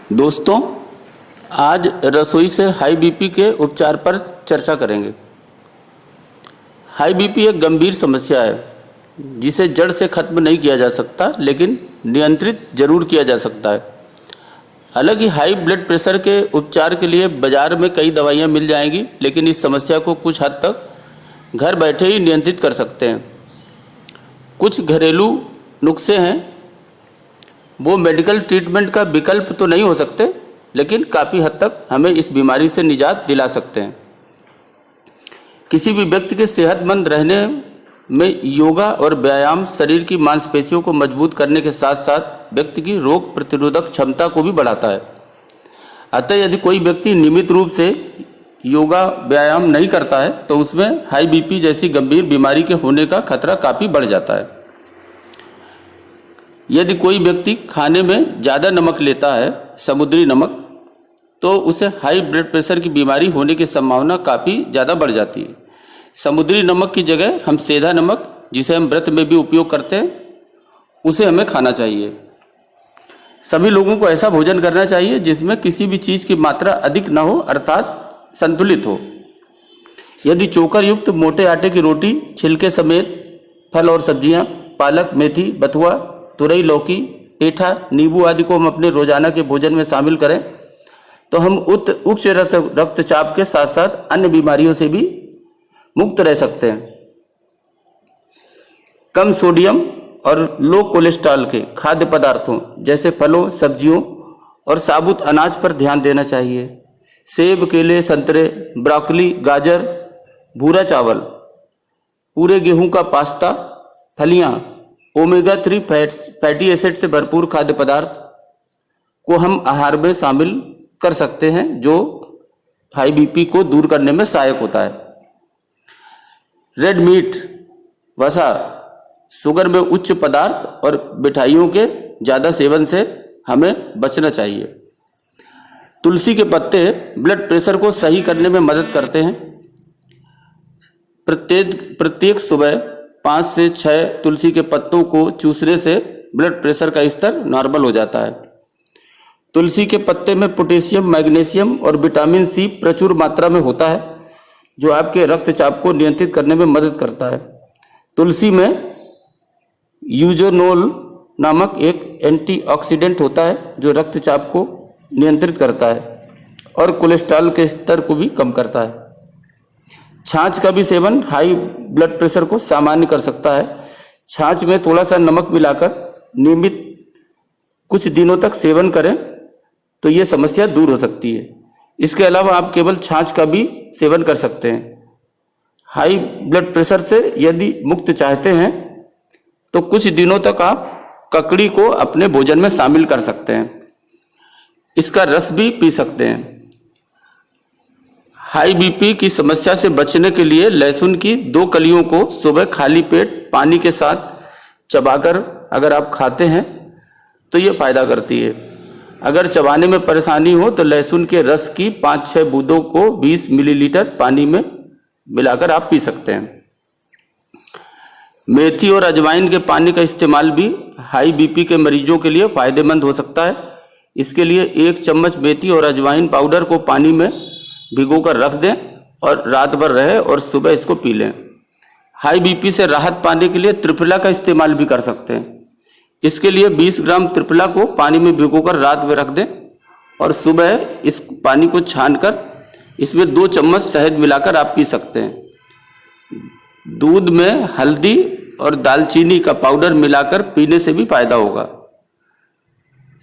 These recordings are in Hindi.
दोस्तों, आज रसोई से हाई बीपी के उपचार पर चर्चा करेंगे। हाई बीपी एक गंभीर समस्या है जिसे जड़ से खत्म नहीं किया जा सकता, लेकिन नियंत्रित जरूर किया जा सकता है। हालांकि हाई ब्लड प्रेशर के उपचार के लिए बाजार में कई दवाइयां मिल जाएंगी, लेकिन इस समस्या को कुछ हद तक घर बैठे ही नियंत्रित कर सकते हैं। कुछ घरेलू नुस्खे हैं, वो मेडिकल ट्रीटमेंट का विकल्प तो नहीं हो सकते, लेकिन काफ़ी हद तक हमें इस बीमारी से निजात दिला सकते हैं। किसी भी व्यक्ति के सेहतमंद रहने में योगा और व्यायाम शरीर की मांसपेशियों को मजबूत करने के साथ साथ व्यक्ति की रोग प्रतिरोधक क्षमता को भी बढ़ाता है। अतः यदि कोई व्यक्ति नियमित रूप से योगा व्यायाम नहीं करता है तो उसमें हाई बीपी जैसी गंभीर बीमारी के होने का खतरा काफ़ी बढ़ जाता है। यदि कोई व्यक्ति खाने में ज़्यादा नमक लेता है, समुद्री नमक, तो उसे हाई ब्लड प्रेशर की बीमारी होने की संभावना काफ़ी ज़्यादा बढ़ जाती है। समुद्री नमक की जगह हम सेंधा नमक, जिसे हम व्रत में भी उपयोग करते हैं, उसे हमें खाना चाहिए। सभी लोगों को ऐसा भोजन करना चाहिए जिसमें किसी भी चीज़ की मात्रा अधिक न हो, अर्थात संतुलित हो। यदि चोकर युक्त मोटे आटे की रोटी, छिलके समेत फल और सब्जियां, पालक, मेथी, बथुआ, तुरई, लौकी, पेठा, नींबू आदि को हम अपने रोजाना के भोजन में शामिल करें तो हम उच्च रक्तचाप के साथ साथ अन्य बीमारियों से भी मुक्त रह सकते हैं। कम सोडियम और लो कोलेस्ट्रॉल के खाद्य पदार्थों जैसे फलों, सब्जियों और साबुत अनाज पर ध्यान देना चाहिए। सेब, केले, संतरे, ब्रोकली, गाजर, भूरा चावल, पूरे गेहूं का पास्ता, फलियां, ओमेगा 3 फैटी एसिड से भरपूर खाद्य पदार्थ को हम आहार में शामिल कर सकते हैं, जो हाई बीपी को दूर करने में सहायक होता है। रेड मीट, वसा, शुगर में उच्च पदार्थ और मिठाइयों के ज़्यादा सेवन से हमें बचना चाहिए। तुलसी के पत्ते ब्लड प्रेशर को सही करने में मदद करते हैं। प्रत्येक सुबह 5 से 6 तुलसी के पत्तों को चूसने से ब्लड प्रेशर का स्तर नॉर्मल हो जाता है। तुलसी के पत्ते में पोटेशियम, मैग्नीशियम और विटामिन सी प्रचुर मात्रा में होता है, जो आपके रक्तचाप को नियंत्रित करने में मदद करता है। तुलसी में यूजोनोल नामक एक एंटीऑक्सीडेंट होता है, जो रक्तचाप को नियंत्रित करता है और कोलेस्ट्रॉल के स्तर को भी कम करता है। छाछ का भी सेवन हाई ब्लड प्रेशर को सामान्य कर सकता है। छाछ में थोड़ा सा नमक मिलाकर नियमित कुछ दिनों तक सेवन करें तो ये समस्या दूर हो सकती है। इसके अलावा आप केवल छाछ का भी सेवन कर सकते हैं। हाई ब्लड प्रेशर से यदि मुक्त चाहते हैं तो कुछ दिनों तक आप ककड़ी को अपने भोजन में शामिल कर सकते हैं। इसका रस भी पी सकते हैं। हाई बीपी की समस्या से बचने के लिए लहसुन की 2 कलियों को सुबह खाली पेट पानी के साथ चबाकर अगर आप खाते हैं तो ये फायदा करती है। अगर चबाने में परेशानी हो तो लहसुन के रस की 5-6 बूंदों को 20 मिलीलीटर पानी में मिलाकर आप पी सकते हैं। मेथी और अजवाइन के पानी का इस्तेमाल भी हाई बीपी के मरीजों के लिए फायदेमंद हो सकता है। इसके लिए 1 चम्मच मेथी और अजवाइन पाउडर को पानी में भिगोकर रख दें और रात भर रहे और सुबह इसको पी लें। हाई बीपी से राहत पाने के लिए त्रिफला का इस्तेमाल भी कर सकते हैं। इसके लिए 20 ग्राम त्रिफला को पानी में भिगोकर रात में रख दें और सुबह इस पानी को छानकर इसमें 2 चम्मच शहद मिलाकर आप पी सकते हैं। दूध में हल्दी और दालचीनी का पाउडर मिलाकर पीने से भी फायदा होगा।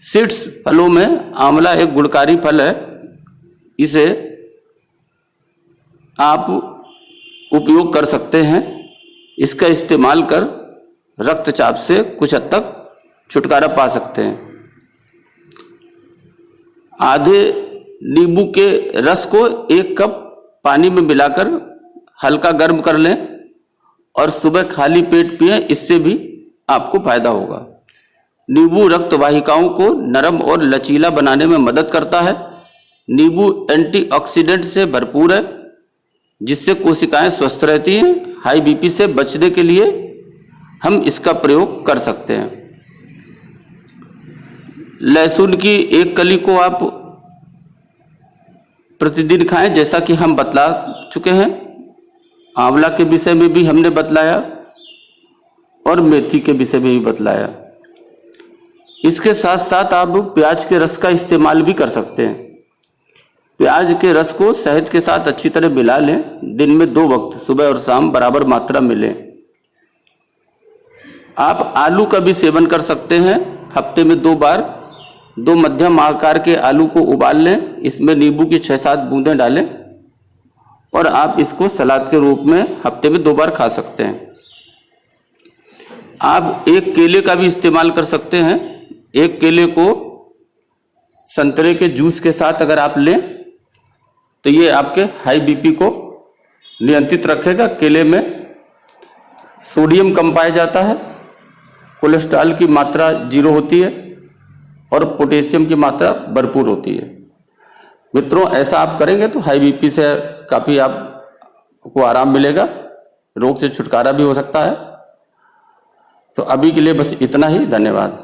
सीड्स फलों में आंवला एक गुणकारी फल है। इसे आप उपयोग कर सकते हैं। इसका इस्तेमाल कर रक्तचाप से कुछ हद तक छुटकारा पा सकते हैं। आधे नींबू के रस को 1 कप पानी में मिलाकर हल्का गर्म कर लें और सुबह खाली पेट पिएं, इससे भी आपको फायदा होगा। नींबू रक्त वाहिकाओं को नरम और लचीला बनाने में मदद करता है। नींबू एंटीऑक्सीडेंट से भरपूर है, जिससे कोशिकाएं स्वस्थ रहती हैं। हाई बीपी से बचने के लिए हम इसका प्रयोग कर सकते हैं। लहसुन की एक कली को आप प्रतिदिन खाएं, जैसा कि हम बतला चुके हैं। आंवला के विषय में भी हमने बतलाया और मेथी के विषय में भी बतलाया। इसके साथ साथ आप प्याज के रस का इस्तेमाल भी कर सकते हैं। प्याज के रस को शहद के साथ अच्छी तरह मिला लें। दिन में 2 वक्त सुबह और शाम बराबर मात्रा में लें। आप आलू का भी सेवन कर सकते हैं। हफ्ते में 2 बार 2 मध्यम आकार के आलू को उबाल लें, इसमें नींबू की 6-7 बूंदें डालें और आप इसको सलाद के रूप में हफ्ते में 2 बार खा सकते हैं। आप एक केले का भी इस्तेमाल कर सकते हैं। एक केले को संतरे के जूस के साथ अगर आप लें तो ये आपके हाई बीपी को नियंत्रित रखेगा। केले में सोडियम कम पाया जाता है, कोलेस्ट्रॉल की मात्रा 0 होती है और पोटेशियम की मात्रा भरपूर होती है। मित्रों, ऐसा आप करेंगे तो हाई बीपी से काफ़ी आपको आराम मिलेगा, रोग से छुटकारा भी हो सकता है। तो अभी के लिए बस इतना ही। धन्यवाद।